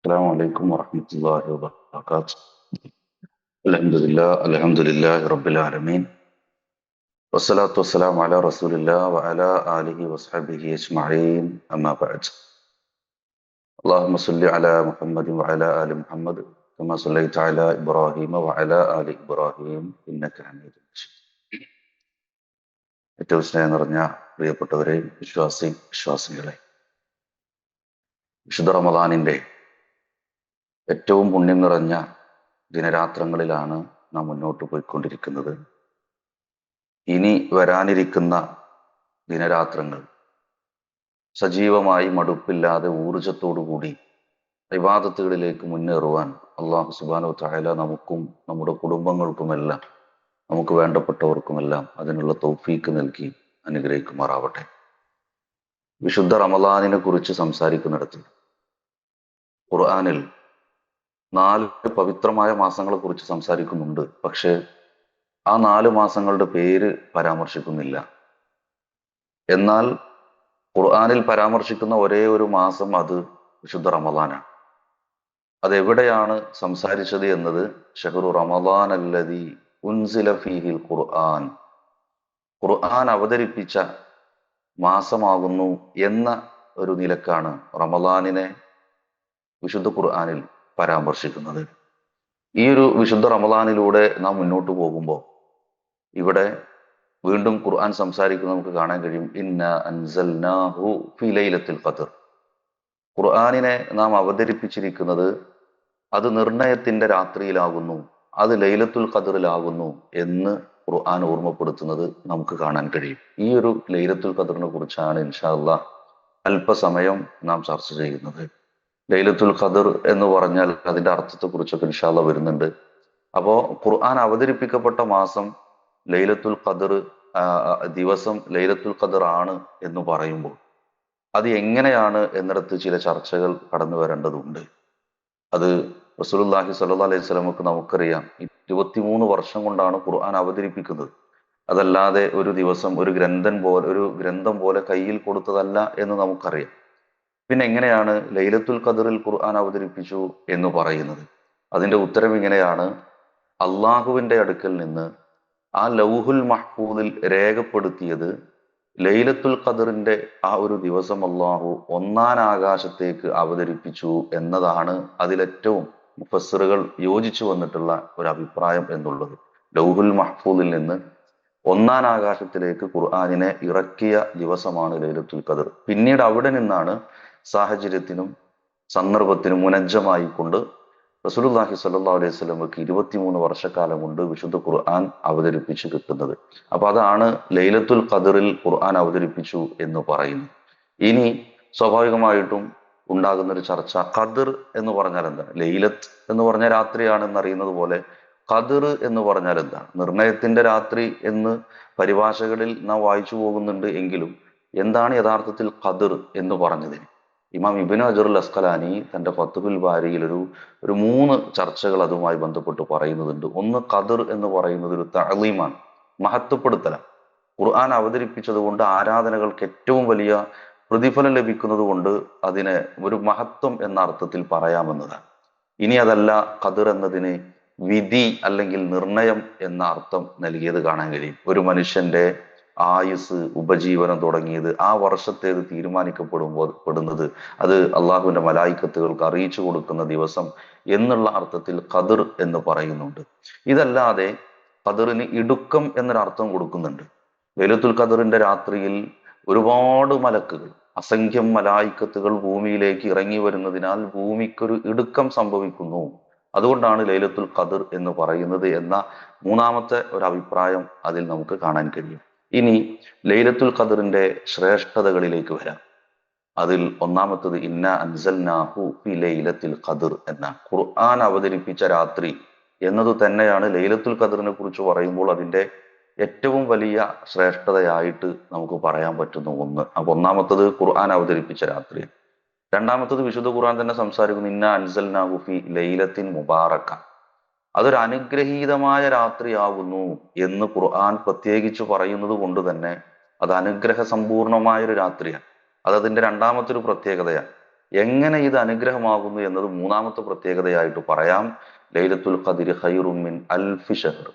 السلام عليكم ورحمة الله وبركاته. الحمد لله رب العالمين، والصلاة والسلام على رسول الله وعلى آله وصحبه أجمعين، أما بعد. اللهم صل على محمد وعلى آل محمد كما صليت على إبراهيم وعلى آل إبراهيم إنك حميد مجيد. ഏറ്റവും സ്നേഹം നിറഞ്ഞ പ്രിയപ്പെട്ടവരെ, വിശ്വാസികളെ, വിശുദ്ധ റമദാനിന്റെ ഏറ്റവും പുണ്യം നിറഞ്ഞ ദിനരാത്രങ്ങളിലാണ് നാം മുന്നോട്ട് പോയിക്കൊണ്ടിരിക്കുന്നത്. ഇനി വരാനിരിക്കുന്ന ദിനരാത്രങ്ങൾ സജീവമായി മടുപ്പില്ലാതെ ഊർജത്തോടുകൂടി ഇബാദത്തുകളിലേക്ക് മുന്നേറുവാൻ അള്ളാഹു സുബ്ഹാനഹു വതആല നമുക്കും നമ്മുടെ കുടുംബങ്ങൾക്കുമെല്ലാം നമുക്ക് വേണ്ടപ്പെട്ടവർക്കുമെല്ലാം അതിനുള്ള തൗഫീക്ക് നൽകി അനുഗ്രഹിക്കുമാറാവട്ടെ. വിശുദ്ധ റമദാനിനെ കുറിച്ച് സംസാരിക്കുന്നിടത്ത് ഖുർആനിൽ 4 പവിത്രമായ മാസങ്ങളെ കുറിച്ച് സംസാരിക്കുന്നുണ്ട്. പക്ഷേ ആ 4 മാസങ്ങളുടെ പേര് പരാമർശിക്കുന്നില്ല. എന്നാൽ ഖുർആനിൽ പരാമർശിക്കുന്ന ഒരേ ഒരു മാസം അത് വിശുദ്ധ റമദാനാണ്. അതെവിടെയാണ് സംസാരിച്ചത് എന്നത് ഷഹ്റു റമദാൻ അല്ലദീ ഉൻസില ഫീഹിൽ ഖുർആൻ, ഖുർആൻ അവതരിപ്പിച്ച മാസമാകുന്നു എന്ന ഒരു നിലക്കാണ് റമദാനിനെ വിശുദ്ധ ഖുർആനിൽ പരാമർശിക്കുന്നത്. ഈ ഒരു വിശുദ്ധ റമദാനിലൂടെ നാം മുന്നോട്ട് പോകുമ്പോൾ ഇവിടെ വീണ്ടും ഖുർആൻ സംസാരിക്കുന്നത് നമുക്ക് കാണാൻ കഴിയും. ഇന്നാ അൻസൽനാഹു ഫീ ലൈലത്തുൽ ഖദ്ർ, ഖുർആനിനെ നാം അവതരിപ്പിച്ചിരിക്കുന്നത് അത് നിർണയത്തിന്റെ രാത്രിയിലാകുന്നു, അത് ലൈലത്തുൽ ഖദ്റിലാകുന്നു എന്ന് ഖുർആൻ ഓർമ്മപ്പെടുത്തുന്നത് നമുക്ക് കാണാൻ കഴിയും. ഈ ഒരു ലൈലത്തുൽ ഖദ്റിനെ കുറിച്ചാണ് ഇൻഷാ അല്ലാഹ് അല്പസമയം നാം ചർച്ച ചെയ്യുന്നത്. ലൈലത്തുൽ ഖദ്ർ എന്ന് പറഞ്ഞാൽ അതിന്റെ അർത്ഥത്തെക്കുറിച്ചൊക്കെ ഇൻഷാ അല്ലാഹ് വരുന്നുണ്ട്. അപ്പോ ഖുർആൻ അവതരിപ്പിക്കപ്പെട്ട മാസം ലൈലത്തുൽ ഖദ്ർ ദിവസം ലൈലത്തുൽ ഖദ്ർ ആണ് എന്ന് പറയുമ്പോൾ അത് എങ്ങനെയാണ് എന്നിടത്ത് ചില ചർച്ചകൾ കടന്നു വരേണ്ടതുണ്ട്. അത് റസൂലുള്ളാഹി സ്വല്ലല്ലാഹു അലൈഹി വസല്ലമക്ക് നമുക്കറിയാം 23 വർഷം കൊണ്ടാണ് ഖുർആൻ അവതരിപ്പിക്കുന്നത്. അതല്ലാതെ ഒരു ദിവസം ഒരു ഗ്രന്ഥം പോലെ കയ്യിൽ കൊടുത്തതല്ല എന്ന് നമുക്കറിയാം. പിന്നെ എങ്ങനെയാണ് ലൈലത്തുൽ ഖദ്റിൽ ഖുർആൻ അവതരിപ്പിച്ചു എന്ന് പറയുന്നത്? അതിന്റെ ഉത്തരം ഇങ്ങനെയാണ്. അള്ളാഹുവിന്റെ അടുക്കൽ നിന്ന് ആ ലൗഹുൽ മഹ്ഫൂദിൽ രേഖപ്പെടുത്തിയത് ലൈലത്തുൽ ഖദ്റിന്റെ ആ ഒരു ദിവസം അള്ളാഹു 1-ാം ആകാശത്തേക്ക് അവതരിപ്പിച്ചു എന്നതാണ് അതിലേറ്റവും മുഫസ്സിറുകൾ യോജിച്ചു വന്നിട്ടുള്ള ഒരു അഭിപ്രായം എന്നുള്ളത്. ലൗഹുൽ മഹ്ഫൂദിൽ നിന്ന് 1-ാം ആകാശത്തിലേക്ക് ഖുർആനിനെ ഇറക്കിയ ദിവസമാണ് ലൈലത്തുൽ ഖദ്ർ. പിന്നീട് അവിടെ നിന്നാണ് സാഹചര്യത്തിനും സന്ദർഭത്തിനും മുനജ്ജമായി കൊണ്ട് റസൂലുള്ളാഹി സ്വല്ലല്ലാഹു അലൈഹി വസല്ലമക്ക് 23 വർഷക്കാലം കൊണ്ട് വിശുദ്ധ ഖുർആൻ അവതരിപ്പിച്ചു കിട്ടുന്നത്. അപ്പൊ അതാണ് ലൈലത്തുൽ ഖദ്റിൽ ഖുർആൻ അവതരിപ്പിച്ചു എന്ന് പറയുന്നത്. ഇനി സ്വാഭാവികമായിട്ടും ഉണ്ടാകുന്ന ഒരു ചർച്ച, ഖദ്ർ എന്ന് പറഞ്ഞാൽ എന്താണ്? ലൈലത്ത് എന്ന് പറഞ്ഞാൽ രാത്രിയാണെന്ന് അറിയുന്നത് പോലെ ഖദ്ർ എന്ന് പറഞ്ഞാൽ എന്താണ്? നിർണയത്തിന്റെ രാത്രി എന്ന് പരിഭാഷകളിൽ നാം വായിച്ചു പോകുന്നുണ്ട്. എങ്കിലും എന്താണ് യഥാർത്ഥത്തിൽ ഖദ്ർ എന്ന് പറഞ്ഞതിന് ഇമാം ഇബ്നു ഹജറുൽ അസ്ഖലാനി തന്റെ ഫത്ഹുൽ ബാരിയിൽ ഒരു 3 ചർച്ചകൾ അതുമായി ബന്ധപ്പെട്ട് പറയുന്നുണ്ട്. ഒന്ന്, ഖദ്ർ എന്ന് പറയുന്നത് ഒരു തഅലീമാണ്, മഹത്വപ്പെടുത്തലാണ്. ഖുർആൻ അവതരിപ്പിച്ചത് കൊണ്ട് ആരാധനകൾക്ക് ഏറ്റവും വലിയ പ്രതിഫലം ലഭിക്കുന്നത് കൊണ്ട് അതിനെ ഒരു മഹത്വം എന്ന അർത്ഥത്തിൽ പറയാമെന്നതാണ്. ഇനി അതല്ല, ഖദ്ർ എന്നതിന് വിധി അല്ലെങ്കിൽ നിർണയം എന്ന അർത്ഥം നൽകിയത് കാണാൻ കഴിയും. ഒരു മനുഷ്യന്റെ ആയുസ്, ഉപജീവനം തുടങ്ങിയത് ആ വർഷത്തേത് പെടുന്നത് അത് അള്ളാഹുവിന്റെ മലായിക്കത്തുകൾക്ക് അറിയിച്ചു കൊടുക്കുന്ന ദിവസം എന്നുള്ള അർത്ഥത്തിൽ ഖദ്ർ എന്ന് പറയുന്നുണ്ട്. ഇതല്ലാതെ ഖദ്റിന് ഇടുക്കം എന്നൊരർത്ഥം കൊടുക്കുന്നുണ്ട്. ലൈലത്തുൽ ഖദ്റിന്റെ രാത്രിയിൽ ഒരുപാട് മലക്കുകൾ, അസംഖ്യം മലായിക്കത്തുകൾ ഭൂമിയിലേക്ക് ഇറങ്ങി വരുന്നതിനാൽ ഭൂമിക്കൊരു ഇടുക്കം സംഭവിക്കുന്നു. അതുകൊണ്ടാണ് ലൈലത്തുൽ ഖദ്ർ എന്ന് പറയുന്നത് എന്ന 3-ാമത്തെ ഒരു അഭിപ്രായം അതിൽ നമുക്ക് കാണാൻ കഴിയും. ഇനി ലൈലത്തുൽ ഖദ്റിന്റെ ശ്രേഷ്ഠതകളിലേക്ക് വരാം. അതിൽ ഒന്നാമത്തത് ഇന്നാ അൻസൽനാഹു ഫി ലൈലത്തുൽ ഖദ്ർ എന്ന ഖുർആൻ അവതരിപ്പിച്ച രാത്രി എന്നത് തന്നെയാണ് ലൈലത്തുൽ ഖദ്റിനെ കുറിച്ച് പറയുമ്പോൾ അതിന്റെ ഏറ്റവും വലിയ ശ്രേഷ്ഠതയായിട്ട് നമുക്ക് പറയാൻ പറ്റുന്ന ഒന്ന്. അപ്പൊ ഒന്നാമത്തത് ഖുർആൻ അവതരിപ്പിച്ച രാത്രി. രണ്ടാമത്തത് വിശുദ്ധ ഖുർആൻ തന്നെ സംസാരിക്കുന്നു, ഇന്നാ അൻസൽനാഹു ഫി ലൈലത്തിൻ മുബാറക, അതൊരു അനുഗ്രഹീതമായ രാത്രിയാകുന്നു എന്ന് ഖുർആൻ പ്രത്യേകിച്ച് പറയുന്നത് കൊണ്ട് തന്നെ അത് അനുഗ്രഹ സമ്പൂർണമായ ഒരു രാത്രിയാണ്. അത് അതിന്റെ രണ്ടാമത്തെ ഒരു പ്രത്യേകതയാണ്. എങ്ങനെ ഇത് അനുഗ്രഹമാകുന്നു എന്നത് മൂന്നാമത്തെ പ്രത്യേകതയായിട്ട് പറയാം. ലൈലത്തുൽ ഖദ്രി ഖൈറും മിൻ അൽഫി ഷഹർ,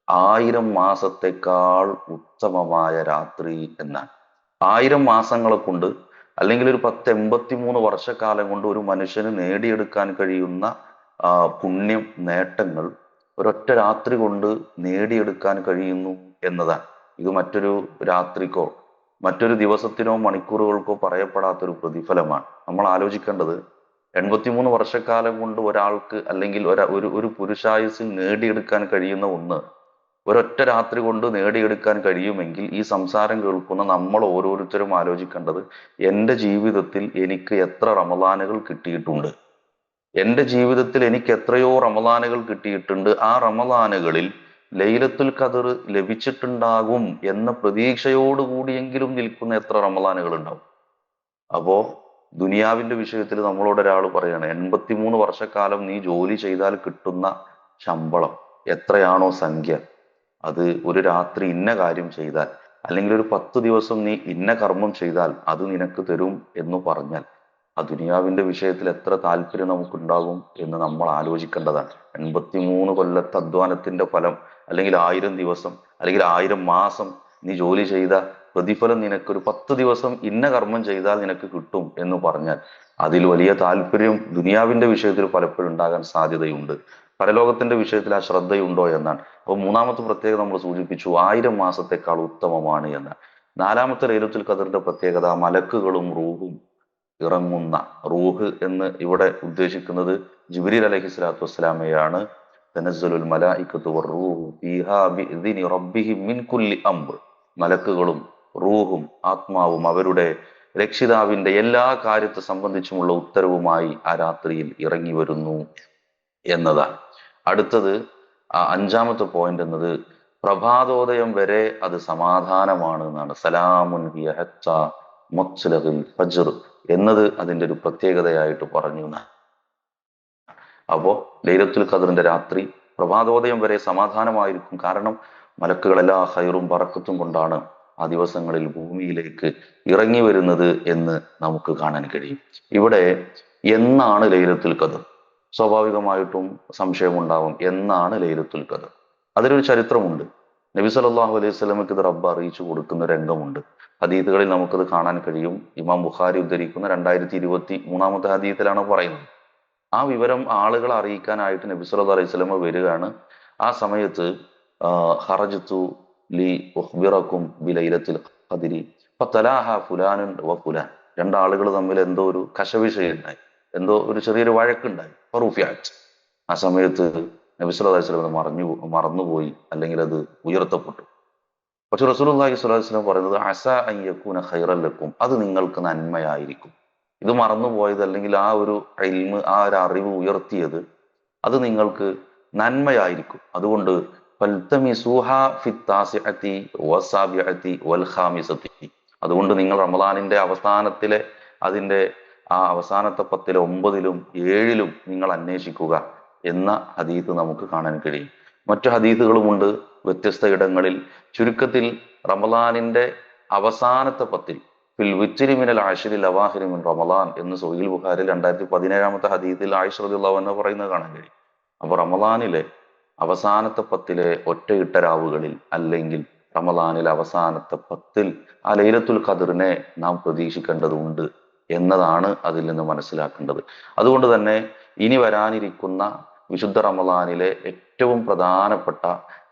1000 മാസത്തെക്കാൾ ഉത്തമമായ രാത്രി എന്നാണ്. 1000 മാസങ്ങളെ കൊണ്ട്, അല്ലെങ്കിൽ ഒരു 1083 വർഷക്കാലം കൊണ്ട് ഒരു മനുഷ്യന് നേടിയെടുക്കാൻ കഴിയുന്ന പുണ്യം നേട്ടങ്ങൾ ഒരൊറ്റ രാത്രി കൊണ്ട് നേടിയെടുക്കാൻ കഴിയുന്നു എന്നതാണ്. ഇത് മറ്റൊരു രാത്രിക്കോ മറ്റൊരു ദിവസത്തിനോ മണിക്കൂറുകൾക്കോ പറയപ്പെടാത്തൊരു പ്രതിഫലമാണ്. നമ്മൾ ആലോചിക്കേണ്ടത്, 83 വർഷക്കാലം കൊണ്ട് ഒരാൾക്ക് അല്ലെങ്കിൽ ഒരു പുരുഷായുസിൽ നേടിയെടുക്കാൻ കഴിയുന്ന ഒന്ന് ഒരൊറ്റ രാത്രി കൊണ്ട് നേടിയെടുക്കാൻ കഴിയുമെങ്കിൽ ഈ സംസാരം കേൾക്കുന്ന നമ്മൾ ഓരോരുത്തരും ആലോചിക്കേണ്ടത്, എൻ്റെ ജീവിതത്തിൽ എനിക്ക് എത്ര റമദാനുകൾ കിട്ടിയിട്ടുണ്ട്, എൻ്റെ ജീവിതത്തിൽ എനിക്ക് എത്രയോ റമദാനുകൾ കിട്ടിയിട്ടുണ്ട്, ആ റമദാനുകളിൽ ലൈലത്തുൽ ഖദർ ലഭിച്ചിട്ടുണ്ടാകും എന്ന പ്രതീക്ഷയോടുകൂടിയെങ്കിലും നിൽക്കുന്ന എത്ര റമദാനുകൾ ഉണ്ടാവും. അപ്പോ ദുനിയാവിന്റെ വിഷയത്തിൽ നമ്മളോട് ഒരാൾ പറയാണ്, 83 വർഷക്കാലം നീ ജോലി ചെയ്താൽ കിട്ടുന്ന ശമ്പളം എത്രയാണോ സംഖ്യ, അത് ഒരു രാത്രി ഇന്ന കാര്യം ചെയ്താൽ, അല്ലെങ്കിൽ ഒരു 10 ദിവസം നീ ഇന്ന കർമ്മം ചെയ്താൽ അത് നിനക്ക് തരും എന്ന് പറഞ്ഞാൽ, ആ ദുനിയാവിന്റെ വിഷയത്തിൽ എത്ര താല്പര്യം നമുക്കുണ്ടാകും എന്ന് നമ്മൾ ആലോചിക്കേണ്ടതാണ്. 83 കൊല്ലത്തെ അധ്വാനത്തിന്റെ ഫലം, അല്ലെങ്കിൽ 1000 ദിവസം, അല്ലെങ്കിൽ 1000 മാസം നീ ജോലി ചെയ്ത പ്രതിഫലം നിനക്കൊരു 10 ദിവസം ഇന്ന കർമ്മം ചെയ്താൽ നിനക്ക് കിട്ടും എന്ന് പറഞ്ഞാൽ അതിൽ വലിയ താല്പര്യം ദുനിയാവിന്റെ വിഷയത്തിൽ പലപ്പോഴും ഉണ്ടാകാൻ സാധ്യതയുണ്ട്. പരലോകത്തിന്റെ വിഷയത്തിൽ ആ ശ്രദ്ധയുണ്ടോ എന്നാണ്. അപ്പോൾ മൂന്നാമത്തെ പ്രത്യേകത നമ്മൾ സൂചിപ്പിച്ചു, 1000 മാസത്തെക്കാൾ ഉത്തമമാണ് എന്ന്. നാലാമത്തെ ലൈലത്തുൽ ഖദറിന്റെ പ്രത്യേകത, മലക്കുകളും റൂഹും ഇറങ്ങുന്ന, റൂഹ് എന്ന് ഇവിടെ ഉദ്ദേശിക്കുന്നത് ജിബ്രീൽ അലൈഹി സ്വലാത്തു വസ്സലാമയാണ്. തനസ്സലുൽ മലായികത്തു വറൂഹു ഫീഹാ ബിഇദ്നി റബ്ബിഹിം മിൻ കുല്ലി അംർ. മലക്കുകളും റൂഹും ആത്മാവും അവരുടെ രക്ഷിതാവിന്റെ എല്ലാ കാര്യത്തെ സംബന്ധിച്ചുമുള്ള ഉത്തരവുമായി ആ രാത്രിയിൽ ഇറങ്ങി വരുന്നു എന്നതാണ്. അടുത്തത് അഞ്ചാമത്തെ പോയിന്റ് എന്നത്, പ്രഭാതോദയം വരെ അത് സമാധാനമാണ് എന്നാണ്. സലാമുൻ ഹിയ ഹത്താ മത്ലഇൽ ഫജ്ർ എന്നത് അതിന്റെ ഒരു പ്രത്യേകതയായിട്ട് പറഞ്ഞു. അപ്പോ ലൈലത്തുൽ ഖദറിന്റെ രാത്രി പ്രഭാതോദയം വരെ സമാധാനമായിരിക്കും. കാരണം മലക്കുകളെല്ലാ ഹൈറും ബറക്കത്തും കൊണ്ടാണ് ആ ദിവസങ്ങളിൽ ഭൂമിയിലേക്ക് ഇറങ്ങി വരുന്നത് എന്ന് നമുക്ക് കാണാൻ കഴിയും. ഇവിടെ എന്നാണ് ലൈലത്തുൽ ഖദർ? സ്വാഭാവികമായിട്ടും സംശയമുണ്ടാവും, എന്നാണ് ലൈലത്തുൽ ഖദർ? അതിലൊരു ചരിത്രമുണ്ട്. നബി സല്ലല്ലാഹു അലൈഹി വസല്ലമക്ക് ഇത് റബ്ബ് അറിയിച്ചു കൊടുക്കുന്ന രംഗമുണ്ട്. ഹദീസുകളിൽ നമുക്കത് കാണാൻ കഴിയും. ഇമാം ബുഖാരി ഉദ്ധരിക്കുന്ന 2023 ഹദീസിലാണ് പറയുന്നത്. ആ വിവരം ആളുകളെ അറിയിക്കാനായിട്ട് നബി സല്ലല്ലാഹു അലൈഹി വസല്ലമ വരികയാണ്. ആ സമയത്ത് ഖറജ്തു ലി ഉഖ്ബിറകും ബിലൈലത്തിൽ ഖദ്രി ഫതലാഹ ഫുലാനുൻ വ ഫുലാൻ. രണ്ടാളുകൾ തമ്മിൽ എന്തോ ഒരു കശവിശയുണ്ടായി, എന്തോ ഒരു ചെറിയൊരു വഴക്കുണ്ടായി. ഫറുഫിഅത്ത്. ആ സമയത്ത് നബി സല്ലല്ലാഹു അലൈഹി വസല്ലം മറന്നുപോയി, അല്ലെങ്കിൽ അത് ഉയർത്തപ്പെട്ടു. പക്ഷെ റസൂലുള്ളാഹി സ്വല്ലല്ലാഹു അലൈഹി വസല്ലം പറയുന്നത്, അസ അൻ യകൂന ഖൈറൻ ലക്കും, അത് നിങ്ങൾക്ക് നന്മയായിരിക്കും. ഇത് മറന്നുപോയത്, അല്ലെങ്കിൽ ആ ഒരു ഇൽമ്, ആ ഒരു അറിവ് ഉയർത്തിയത് അത് നിങ്ങൾക്ക് നന്മയായിരിക്കും. അതുകൊണ്ട് അതുകൊണ്ട് നിങ്ങൾ റമദാനിന്റെ അവസാനത്തിലെ, അതിന്റെ ആ അവസാനത്തെ 10, 9, 7 നിങ്ങൾ അന്വേഷിക്കുക എന്ന ഹദീസ് നമുക്ക് കാണാൻ കഴിയും. മറ്റു ഹദീസുകളുമുണ്ട് വ്യത്യസ്ത ഇടങ്ങളിൽ. ചുരുക്കത്തിൽ റമദാനിന്റെ അവസാനത്തെ 10 ഫിൽ വിത്രി മിനൽ ആശിരിൽ അവാഹിരി മിൻ റമദാൻ എന്ന് സഹീഹുൽ ബുഖാരിയിൽ 2017 ഹദീസിൽ ആയിഷ റളിയല്ലാഹു അൻഹ പറയുന്നത് കാണാൻ കഴിയും. അപ്പൊ റമദാനിലെ അവസാനത്തെ 10 ഒറ്റയിട്ട രാവുകളിൽ, അല്ലെങ്കിൽ റമദാനിലെ അവസാനത്തെ 10 ആ ലൈലത്തുൽ ഖദറിനെ നാം പ്രതീക്ഷിക്കേണ്ടതുണ്ട് എന്നതാണ് അതിൽ നിന്ന് മനസ്സിലാക്കേണ്ടത്. അതുകൊണ്ട് തന്നെ ഇനി വരാനിരിക്കുന്ന വിശുദ്ധ റമദാനിലെ ഏറ്റവും പ്രധാനപ്പെട്ട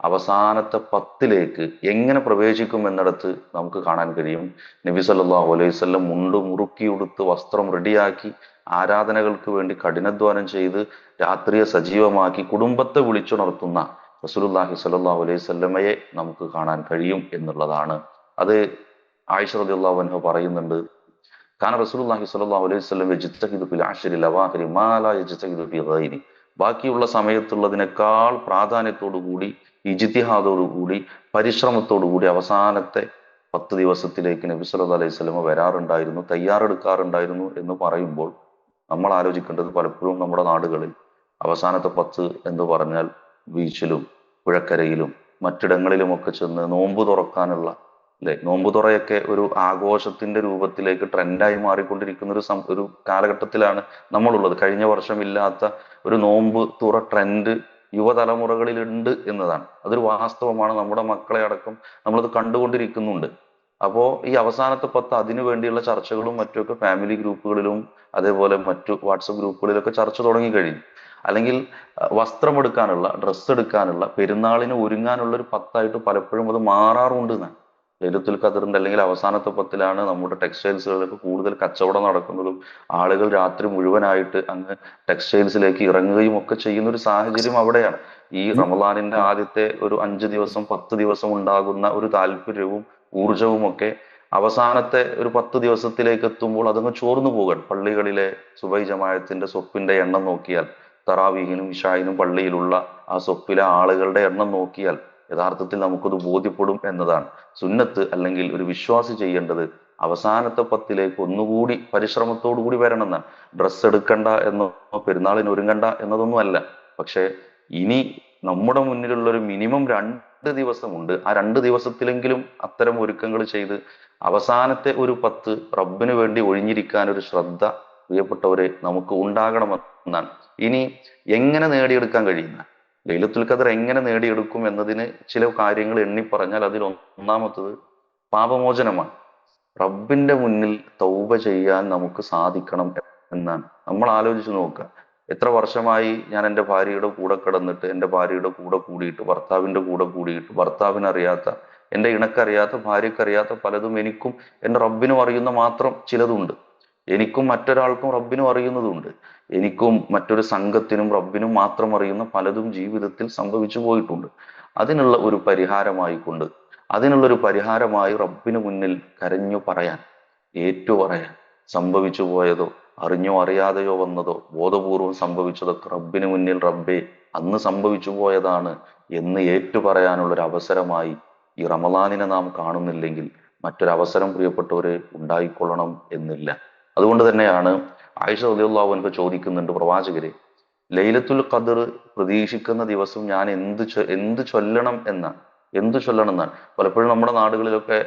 അവസാനത്തെ 10 എങ്ങനെ പ്രവേശിക്കും എന്നിടത്ത് നമുക്ക് കാണാൻ കഴിയും. നബി സല്ലല്ലാഹു അലൈഹി വസല്ലം മുണ്ട് മുറുക്കിയെടുത്ത് വസ്ത്രം റെഡിയാക്കി ആരാധനകൾക്ക് വേണ്ടി കഠിനാധ്വാനം ചെയ്ത് രാത്രിയെ സജീവമാക്കി കുടുംബത്തെ വിളിച്ചുണർത്തുന്ന റസൂലുള്ളാഹി സ്വല്ലല്ലാഹു അലൈഹി വസല്ലമയെ നമുക്ക് കാണാൻ കഴിയും എന്നുള്ളതാണ്. അത് ആയിഷ റളിയല്ലാഹു അൻഹ പറയുന്നുണ്ട്, കാരണം റസൂലുള്ളാഹി സ്വല്ലല്ലാഹു അലൈഹി വസല്ലം യജ്തഹിദു ഫിൽ അശ്രിൽ അവാഖിരി മാ ലാ യജ്തഹിദു ഫി ഗൈരി. ബാക്കിയുള്ള സമയത്തുള്ളതിനേക്കാൾ പ്രാധാന്യത്തോടുകൂടി, ഇജ്തിഹാദോടുകൂടി, പരിശ്രമത്തോടുകൂടി അവസാനത്തെ 10 ദിവസത്തിലേക്ക് നബി സല്ലല്ലാഹു അലൈഹി വസല്ലം വരാറുണ്ടായിരുന്നു, തയ്യാറെടുക്കാറുണ്ടായിരുന്നു എന്ന് പറയുമ്പോൾ നമ്മൾ ആലോചിക്കേണ്ടത്, പലപ്പോഴും നമ്മുടെ നാടുകളിൽ അവസാനത്തെ 10 എന്ന് പറഞ്ഞാൽ ബീച്ചിലും പുഴക്കരയിലും മറ്റിടങ്ങളിലുമൊക്കെ ചെന്ന് നോമ്പ് തുറക്കാനുള്ള അല്ലെ? നോമ്പുതുറയൊക്കെ ഒരു ആഘോഷത്തിന്റെ രൂപത്തിലേക്ക് ട്രെൻഡായി മാറിക്കൊണ്ടിരിക്കുന്ന ഒരു കാലഘട്ടത്തിലാണ് നമ്മളുള്ളത്. കഴിഞ്ഞ വർഷം ഇല്ലാത്ത ഒരു നോമ്പ് തുറ ട്രെൻഡ് യുവതലമുറകളിൽ ഉണ്ട് എന്നതാണ്. അതൊരു വാസ്തവമാണ്. നമ്മുടെ മക്കളെ അടക്കം നമ്മളത് കണ്ടുകൊണ്ടിരിക്കുന്നുണ്ട്. അപ്പോ ഈ അവസാനത്തെ 10 അതിനു വേണ്ടിയുള്ള ചർച്ചകളും മറ്റുമൊക്കെ ഫാമിലി ഗ്രൂപ്പുകളിലും അതേപോലെ മറ്റു വാട്സപ്പ് ഗ്രൂപ്പുകളിലൊക്കെ ചർച്ച തുടങ്ങി കഴിഞ്ഞു. അല്ലെങ്കിൽ വസ്ത്രം എടുക്കാനുള്ള, ഡ്രസ്സ് എടുക്കാനുള്ള, പെരുന്നാളിന് ഒരുങ്ങാനുള്ള ഒരു 10ആയിട്ട് പലപ്പോഴും അത് മാറാറുണ്ട് എന്നാണ്. ലൈലത്തുൽ ഖദറിന്റെ അല്ലെങ്കിൽ അവസാനത്തെ 10ലാണ് നമ്മുടെ ടെക്സ്റ്റൈൽസുകളിലൊക്കെ കൂടുതൽ കച്ചവടം നടക്കുന്നതും ആളുകൾ രാത്രി മുഴുവനായിട്ട് അങ്ങ് ടെക്സ്റ്റൈൽസിലേക്ക് ഇറങ്ങുകയും ഒക്കെ ചെയ്യുന്ന ഒരു സാഹചര്യം അവിടെയാണ്. ഈ റമദാനിന്റെ ആദ്യത്തെ ഒരു 5 ദിവസം 10 ദിവസം ഉണ്ടാകുന്ന ഒരു താല്പര്യവും ഊർജവും ഒക്കെ അവസാനത്തെ ഒരു 10 ദിവസത്തിലേക്ക് എത്തുമ്പോൾ അതങ്ങ് ചോർന്നു പോവുകയാണ്. പള്ളികളിലെ സുബൈ ജമാഅത്തിന്റെ സ്വപ്പിന്റെ എണ്ണം നോക്കിയാൽ, തറാവീഹിനും ഇശായിനും പള്ളിയിലുള്ള ആ സ്വപ്പിലെ ആളുകളുടെ എണ്ണം നോക്കിയാൽ യഥാർത്ഥത്തിൽ നമുക്കത് ബോധ്യപ്പെടും എന്നതാണ്. സുന്നത്ത് അല്ലെങ്കിൽ ഒരു വിശ്വാസി ചെയ്യേണ്ടത് അവസാനത്തെ 10ലേക്ക് ഒന്നുകൂടി പരിശ്രമത്തോടു കൂടി വരണം എന്നാണ്. ഡ്രസ്സ് എടുക്കണ്ട എന്നോ പെരുന്നാളിന് ഒരുങ്ങണ്ട എന്നതൊന്നും അല്ല. പക്ഷെ ഇനി നമ്മുടെ മുന്നിലുള്ള ഒരു മിനിമം 2 ദിവസമുണ്ട്. ആ 2 ദിവസത്തിലെങ്കിലും അത്തരം ഒരുക്കങ്ങൾ ചെയ്ത് അവസാനത്തെ ഒരു 10 റബ്ബിന് വേണ്ടി ഒഴിഞ്ഞിരിക്കാൻ ഒരു ശ്രദ്ധ പ്രിയപ്പെട്ടവരെ നമുക്ക് ഉണ്ടാകണമെന്നാണ്. ഇനി എങ്ങനെ നേടിയെടുക്കാൻ കഴിയുന്ന ലൈലത്തുൽ ഖദർ എങ്ങനെ നേടിയെടുക്കും എന്നതിന് ചില കാര്യങ്ങൾ എണ്ണി പറഞ്ഞാൽ അതിൽ ഒന്നാമത്തത് പാപമോചനമാണ്. റബ്ബിന്റെ മുന്നിൽ തൗബ ചെയ്യാൻ നമുക്ക് സാധിക്കണം എന്നാണ്. നമ്മൾ ആലോചിച്ച് നോക്കുക. എത്ര വർഷമായി ഞാൻ എൻ്റെ ഭാര്യയുടെ കൂടെ കിടന്നിട്ട്, എൻ്റെ ഭാര്യയുടെ കൂടെ കൂടിയിട്ട്, ഭർത്താവിന്റെ കൂടെ കൂടിയിട്ട്, ഭർത്താവിനറിയാത്ത, എൻ്റെ ഇണക്കറിയാത്ത, ഭാര്യക്കറിയാത്ത പലതും എനിക്കും എൻ്റെ റബ്ബിനും അറിയുന്ന മാത്രം ചിലതുണ്ട്. എനിക്കും മറ്റൊരാൾക്കും റബ്ബിനും അറിയുന്നതുണ്ട്. എനിക്കും മറ്റൊരു സംഘത്തിനും റബ്ബിനും മാത്രം അറിയുന്ന പലതും ജീവിതത്തിൽ സംഭവിച്ചു പോയിട്ടുണ്ട്. അതിനുള്ള ഒരു പരിഹാരമായിക്കൊണ്ട്, അതിനുള്ളൊരു പരിഹാരമായി റബ്ബിന് മുന്നിൽ കരഞ്ഞു പറയാൻ, ഏറ്റു പറയാൻ, സംഭവിച്ചു പോയതോ അറിഞ്ഞോ അറിയാതെയോ വന്നതോ ബോധപൂർവം സംഭവിച്ചതൊക്കെ റബ്ബിന് മുന്നിൽ റബ്ബേ അന്ന് സംഭവിച്ചു പോയതാണ് എന്ന് ഏറ്റു പറയാനുള്ള ഒരു അവസരമായി ഈ റമദാനിനെ നാം കാണുന്നില്ലെങ്കിൽ മറ്റൊരവസരം പ്രിയപ്പെട്ടവരെ ഉണ്ടായിക്കൊള്ളണം എന്നില്ല. അതുകൊണ്ട് തന്നെയാണ് ആയിഷ റളിയല്ലാഹു അൻഹ ചോദിക്കുന്നുണ്ട്, പ്രവാചകരെ, ലൈലത്തുൽ ഖദർ പ്രതീക്ഷിക്കുന്ന ദിവസം ഞാൻ എന്ത് ചൊല്ലണം എന്നാണ്, എന്ത് ചൊല്ലണം എന്നാണ്. പലപ്പോഴും നമ്മുടെ നാടുകളിലൊക്കെ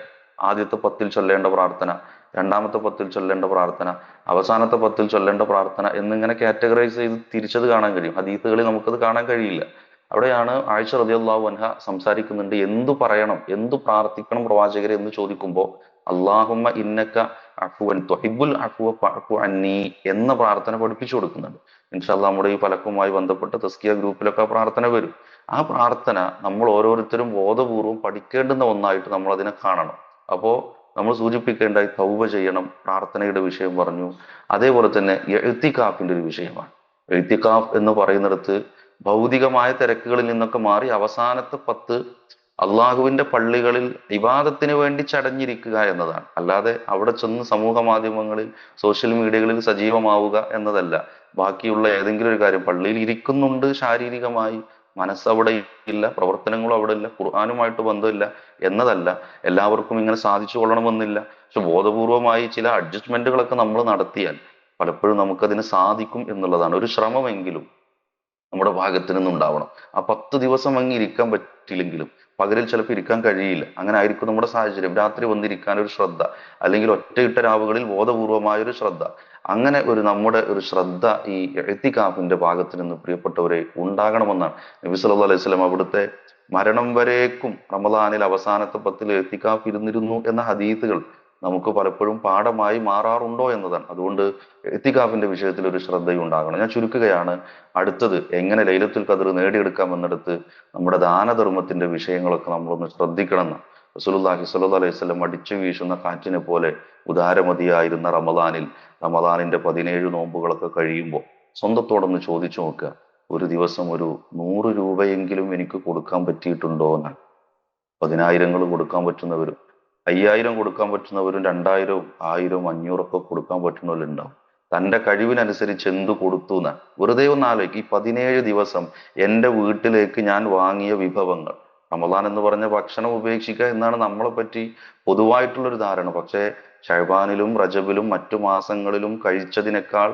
ആദ്യത്തെ 10ൽ ചൊല്ലേണ്ട പ്രാർത്ഥന, രണ്ടാമത്തെ 10ൽ ചൊല്ലേണ്ട പ്രാർത്ഥന, അവസാനത്തെ 10ൽ ചൊല്ലേണ്ട പ്രാർത്ഥന എന്നിങ്ങനെ കാറ്റഗറൈസ് ചെയ്ത് തിരിച്ചത് കാണാൻ കഴിയും. ഹദീസുകളിൽ നമുക്കത് കാണാൻ കഴിയില്ല. അവിടെയാണ് ആയിഷ റളിയല്ലാഹു അൻഹ സംസാരിക്കുന്നുണ്ട്, എന്തു പറയണം, എന്തു പ്രാർത്ഥിക്കണം പ്രവാചകരെ എന്ന് ചോദിക്കുമ്പോൾ അല്ലാഹുമ്മ ഇന്നക അഫ്വൻ തുഹിബ്ബുൽ അഫ്വ ഫഅഫു അന്നി എന്ന പ്രാർത്ഥന പഠിപ്പിച്ചു കൊടുക്കുന്നുണ്ട്. ഇൻഷാ അല്ലാഹ് നമ്മുടെ ഈ ഫലക്കുമായി ബന്ധപ്പെട്ട തസ്കിയ ഗ്രൂപ്പിലൊക്കെ ആ പ്രാർത്ഥന വരും. ആ പ്രാർത്ഥന നമ്മൾ ഓരോരുത്തരും ബോധപൂർവം പഠിക്കേണ്ടുന്ന ഒന്നായിട്ട് നമ്മൾ അതിനെ കാണണം. അപ്പോ നമ്മൾ സൂചിപ്പിക്കേണ്ട തൗബ ചെയ്യണം, പ്രാർത്ഥനയുടെ വിഷയം പറഞ്ഞു. അതേപോലെ തന്നെ എഴുത്തിക്കാഫിന്റെ ഒരു വിഷയമാണ്. എഴുത്തിക്കാഫ് എന്ന് പറയുന്നിടത്ത് ഭൗതികമായ തിരക്കുകളിൽ നിന്നൊക്കെ മാറി അവസാനത്തെ 10 അള്ളാഹുവിന്റെ പള്ളികളിൽ ഇബാദത്തിന് വേണ്ടി ചടഞ്ഞിരിക്കുക എന്നതാണ്. അല്ലാതെ അവിടെ ചെന്ന് സമൂഹ മാധ്യമങ്ങളിൽ, സോഷ്യൽ മീഡിയകളിൽ സജീവമാവുക എന്നതല്ല. ബാക്കിയുള്ള ഏതെങ്കിലും ഒരു കാര്യം, പള്ളിയിൽ ഇരിക്കുന്നുണ്ട് ശാരീരികമായി, മനസ്സവിടെ ഇല്ല, പ്രവർത്തനങ്ങളും അവിടെ ഇല്ല, ഖുർആനുമായിട്ട് ബന്ധമില്ല എന്നതല്ല. എല്ലാവർക്കും ഇങ്ങനെ സാധിച്ചു കൊള്ളണമെന്നില്ല. പക്ഷെ ബോധപൂർവമായി ചില അഡ്ജസ്റ്റ്മെന്റുകളൊക്കെ നമ്മൾ നടത്തിയാൽ പലപ്പോഴും നമുക്കതിന് സാധിക്കും എന്നുള്ളതാണ്. ഒരു ശ്രമമെങ്കിലും നമ്മുടെ ഭാഗത്ത് നിന്നുണ്ടാവണം. ആ 10 ദിവസം അങ്ങ് ഇരിക്കാൻ പറ്റില്ലെങ്കിലും പകലിൽ ചിലപ്പോൾ ഇരിക്കാൻ കഴിയില്ല. അങ്ങനെ ആയിരിക്കും നമ്മുടെ സാഹചര്യം. രാത്രി വന്നിരിക്കാൻ ഒരു ശ്രദ്ധ, അല്ലെങ്കിൽ ഒറ്റയിട്ട രാവുകളിൽ ബോധപൂർവമായ ഒരു ശ്രദ്ധ, അങ്ങനെ ഒരു നമ്മുടെ ഒരു ശ്രദ്ധ ഈ എത്തിക്കാഫിന്റെ ഭാഗത്ത് നിന്ന് പ്രിയപ്പെട്ടവരെ ഉണ്ടാകണമെന്നാണ്. നബി സല്ലല്ലാഹു അലൈഹി വസല്ലം അവിടുത്തെ മരണം വരേക്കും റമദാനിൽ അവസാനത്തെ 10ൽ എത്തിക്കാഫ് ഇരുന്നിരുന്നു എന്ന ഹദീസുകൾ നമുക്ക് പലപ്പോഴും പാഠമായി മാറാറുണ്ടോ എന്നതാണ്. അതുകൊണ്ട് എത്തിക്കാഫിന്റെ വിഷയത്തിൽ ഒരു ശ്രദ്ധയുണ്ടാകണം. ഞാൻ ചുരുക്കുകയാണ്. അടുത്തത് എങ്ങനെ ലൈലത്തുൽ ഖദർ നേടിയെടുക്കാം എന്നിടത്ത് നമ്മുടെ ദാനധർമ്മത്തിന്റെ വിഷയങ്ങളൊക്കെ നമ്മളൊന്ന് ശ്രദ്ധിക്കണം എന്ന്. റസൂലുള്ളാഹി സ്വല്ലല്ലാഹു അലൈഹി വസല്ലം അടിച്ചു വീശുന്ന കാറ്റിനെ പോലെ ഉദാരമതിയായിരുന്ന റമദാനിന്റെ 17 നോമ്പുകളൊക്കെ കഴിയുമ്പോൾ സ്വന്തത്തോടൊന്ന് ചോദിച്ചു നോക്കുക, ഒരു ദിവസം ഒരു 100 രൂപയെങ്കിലും എനിക്ക് കൊടുക്കാൻ പറ്റിയിട്ടുണ്ടോ എന്നാണ്. 10,000 കൊടുക്കാൻ പറ്റുന്നവരും 5,000 കൊടുക്കാൻ പറ്റുന്നവരും 2,000, 1,000, 500 കൊടുക്കാൻ പറ്റുന്നവരുണ്ടാവും. തന്റെ കഴിവിനനുസരിച്ച് എന്ത് കൊടുത്തു എന്നാണ്. വെറുതെ ഒന്ന് ആലോചിക്കും, ഈ 17 ദിവസം എൻ്റെ വീട്ടിലേക്ക് ഞാൻ വാങ്ങിയ വിഭവങ്ങൾ. റമദാൻ എന്ന് പറഞ്ഞ ഭക്ഷണം ഉപേക്ഷിക്കുക എന്നാണ് നമ്മളെ പറ്റി പൊതുവായിട്ടുള്ളൊരു ധാരണ. പക്ഷേ ഷഅബാനിലും റജബിലും മറ്റു മാസങ്ങളിലും കഴിച്ചതിനേക്കാൾ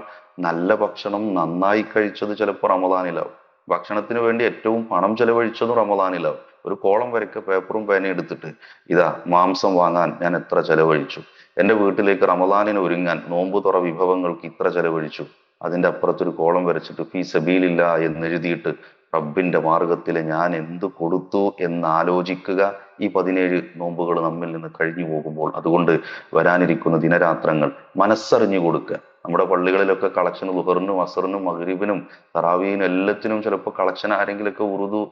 നല്ല ഭക്ഷണം നന്നായി കഴിച്ചത് ചിലപ്പോൾ റമദാനിലാവും. ഭക്ഷണത്തിന് വേണ്ടി ഏറ്റവും പണം ചെലവഴിച്ചതും റമദാനിലാവും. ഒരു കോളം വരയ്ക്കുക, പേപ്പറും പേനയും എടുത്തിട്ട് ഇതാ മാംസം വാങ്ങാൻ ഞാൻ എത്ര ചെലവഴിച്ചു, എൻ്റെ വീട്ടിലേക്ക് റമദാനിന് ഒരുങ്ങാൻ നോമ്പ് തുറ വിഭവങ്ങൾക്ക് ഇത്ര ചെലവഴിച്ചു, അതിൻ്റെ അപ്പുറത്തൊരു കോളം വരച്ചിട്ട് ഫീ സബീലില്ല എന്നെഴുതിയിട്ട് റബ്ബിന്റെ മാർഗത്തിൽ ഞാൻ എന്ത് കൊടുത്തു എന്ന് ആലോചിക്കുക. ഈ 17 നോമ്പുകൾ നമ്മിൽ നിന്ന് കഴിഞ്ഞു പോകുമ്പോൾ അതുകൊണ്ട് വരാനിരിക്കുന്ന ദിനരാത്രങ്ങൾ മനസ്സറിഞ്ഞു കൊടുക്കുക. നമ്മുടെ പള്ളികളിലൊക്കെ കളക്ഷൻ ളുഹറിനും അസറിനും മഗ്രിബിനും തറാവീനും എല്ലാത്തിനും ചിലപ്പോൾ കളക്ഷൻ ആരെങ്കിലുമൊക്കെ ഉറുദു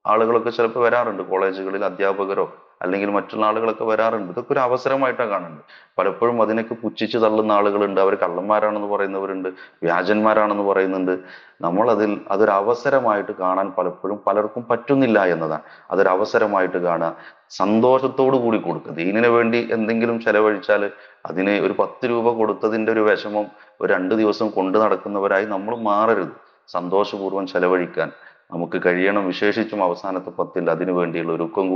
ആളുകളൊക്കെ ചിലപ്പോൾ വരാറുണ്ട്, കോളേജുകളിൽ അധ്യാപകരോ അല്ലെങ്കിൽ മറ്റുള്ള ആളുകളൊക്കെ വരാറുണ്ട്. ഇതൊക്കെ ഒരു അവസരമായിട്ടാണ് കാണുന്നത്. പലപ്പോഴും അതിനൊക്കെ പുച്ഛിച്ച് തള്ളുന്ന ആളുകളുണ്ട്, അവർ കള്ളന്മാരാണെന്ന് പറയുന്നവരുണ്ട്, വ്യാജന്മാരാണെന്ന് പറയുന്നുണ്ട്. അതൊരു അവസരമായിട്ട് കാണാൻ പലപ്പോഴും പലർക്കും പറ്റുന്നില്ല എന്നതാണ്. അതൊരു അവസരമായിട്ട് കാണുക, സന്തോഷത്തോടു കൂടി കൊടുക്കുക. ദീനിന് വേണ്ടി എന്തെങ്കിലും ചെലവഴിച്ചാൽ അതിന് ഒരു 10 രൂപ കൊടുത്തതിന്റെ ഒരു വിഷമം ഒരു 2 ദിവസം കൊണ്ടു നടക്കുന്നവരായി നമ്മൾ മാറരുത്. സന്തോഷപൂർവ്വം ചെലവഴിക്കാൻ നമുക്ക് കഴിയണം. വിശേഷിച്ചും അവസാനത്തെ 10 അതിനു വേണ്ടിയുള്ള ഒരുക്കം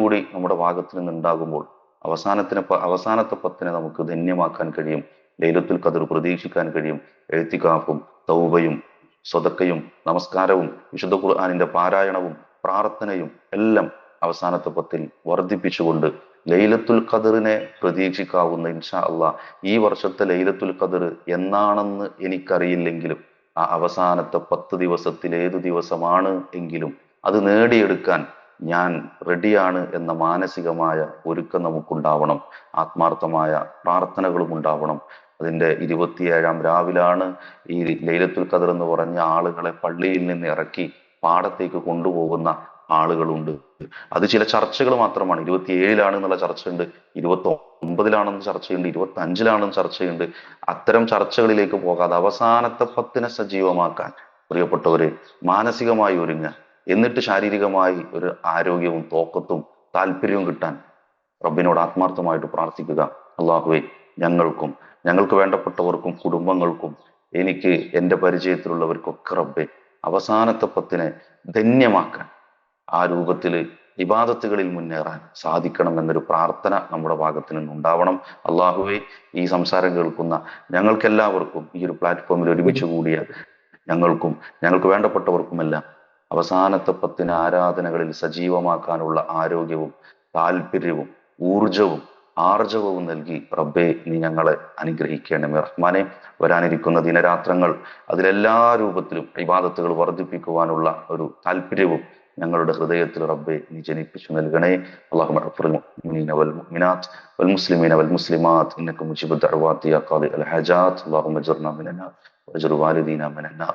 കൂടി നമ്മുടെ ഭാഗത്ത് നിന്ന് ഉണ്ടാകുമ്പോൾ അവസാനത്തെ 10 നമുക്ക് ധന്യമാക്കാൻ കഴിയും. ലൈലത്തുൽ ഖദർ പ്രതീക്ഷിക്കാൻ കഴിയും. എഴുത്തിക്കാഫും തൗബയും സ്വതക്കയും നമസ്കാരവും വിശുദ്ധ ഖുർആനിന്റെ പാരായണവും പ്രാർത്ഥനയും എല്ലാം അവസാനത്തെ 10 വർദ്ധിപ്പിച്ചുകൊണ്ട് ലൈലത്തുൽ ഖദറിനെ പ്രതീക്ഷിക്കാവുന്ന ഇൻഷാ അള്ളാ ഈ വർഷത്തെ ലൈലത്തുൽ ഖദർ എന്നാണെന്ന് എനിക്കറിയില്ലെങ്കിലും ആ അവസാനത്തെ 10 ദിവസത്തിൽ ഏതു ദിവസമാണ് എങ്കിലും അത് നേടിയെടുക്കാൻ ഞാൻ റെഡിയാണ് എന്ന മാനസികമായ ഒരുക്കം നമുക്കുണ്ടാവണം. ആത്മാർത്ഥമായ പ്രാർത്ഥനകളും ഉണ്ടാവണം. അതിന്റെ 27-ാം രാവിലാണ് ഈ ലൈലത്തുൽ ഖദർ എന്ന് പറഞ്ഞ ആളുകളെ പള്ളിയിൽ നിന്ന് ഇറക്കി പാടത്തേക്ക് കൊണ്ടുപോകുന്ന ആളുകളുണ്ട്. അത് ചില ചർച്ചകൾ മാത്രമാണ്. 27-ലാണ് എന്നുള്ള ചർച്ചയുണ്ട്, 29-ലാണെന്ന് ചർച്ചയുണ്ട്, 25-ലാണെന്ന് ചർച്ചയുണ്ട്. അത്തരം ചർച്ചകളിലേക്ക് പോകാതെ അവസാനത്തെ 10 സജീവമാക്കാൻ പ്രിയപ്പെട്ടവരെ മാനസികമായി ഒരുങ്ങുക. എന്നിട്ട് ശാരീരികമായി ഒരു ആരോഗ്യവും തോക്കത്തും താല്പര്യവും കിട്ടാൻ റബ്ബിനോട് ആത്മാർത്ഥമായിട്ട് പ്രാർത്ഥിക്കുക. അള്ളാഹുവേ, ഞങ്ങൾക്ക് വേണ്ടപ്പെട്ടവർക്കും കുടുംബങ്ങൾക്കും എനിക്ക് എൻ്റെ പരിചയത്തിലുള്ളവർക്കൊക്കെ റബ്ബെ അവസാനത്തെ 10 ധന്യമാക്കാൻ ആ രൂപത്തിൽ ഇബാദത്തുകളിൽ മുന്നേറാൻ സാധിക്കണം എന്നൊരു പ്രാർത്ഥന നമ്മുടെ ഭാഗത്ത് നിന്നുണ്ടാവണം. അള്ളാഹുവെ, ഈ സംസാരം കേൾക്കുന്ന ഞങ്ങൾക്കെല്ലാവർക്കും ഈ ഒരു പ്ലാറ്റ്ഫോമിൽ ഒരുമിച്ച് കൂടിയ ഞങ്ങൾക്ക് വേണ്ടപ്പെട്ടവർക്കുമെല്ലാം അവസാനത്തെ 10 ആരാധനകളിൽ സജീവമാക്കാനുള്ള ആരോഗ്യവും താല്പര്യവും ഊർജവും ആർജവവും നൽകി റബ്ബേ നീ ഞങ്ങളെ അനുഗ്രഹിക്കണമേ റഹ്മാനെ. വരാനിരിക്കുന്ന ദിനരാത്രങ്ങൾ അതിലെല്ലാ രൂപത്തിലും ഇബാദത്തുകൾ വർദ്ധിപ്പിക്കുവാനുള്ള ഒരു താല്പര്യവും ഞങ്ങളുടെ ഹൃദയത്തിൽ റബ്ബെ നീ ജനിപ്പിച്ചു നൽകണേ. അല്ലാഹുമ്മ അഗ്ഫിറിൽ മുഅ്മിനീന വൽ മുഅ്മിനാത്ത് വൽ മുസ്ലിമീന വൽ മുസ്ലിമാത്ത് ഇന്നക മുജീബുദ് ദഅവാതി യാ ഖാദി അൽ ഹജാത്ത്. അല്ലാഹുമ്മ അജ്ർനാ മിനന്നാർ വഅജ്ർ വാലിദീനാ മിനന്നാർ.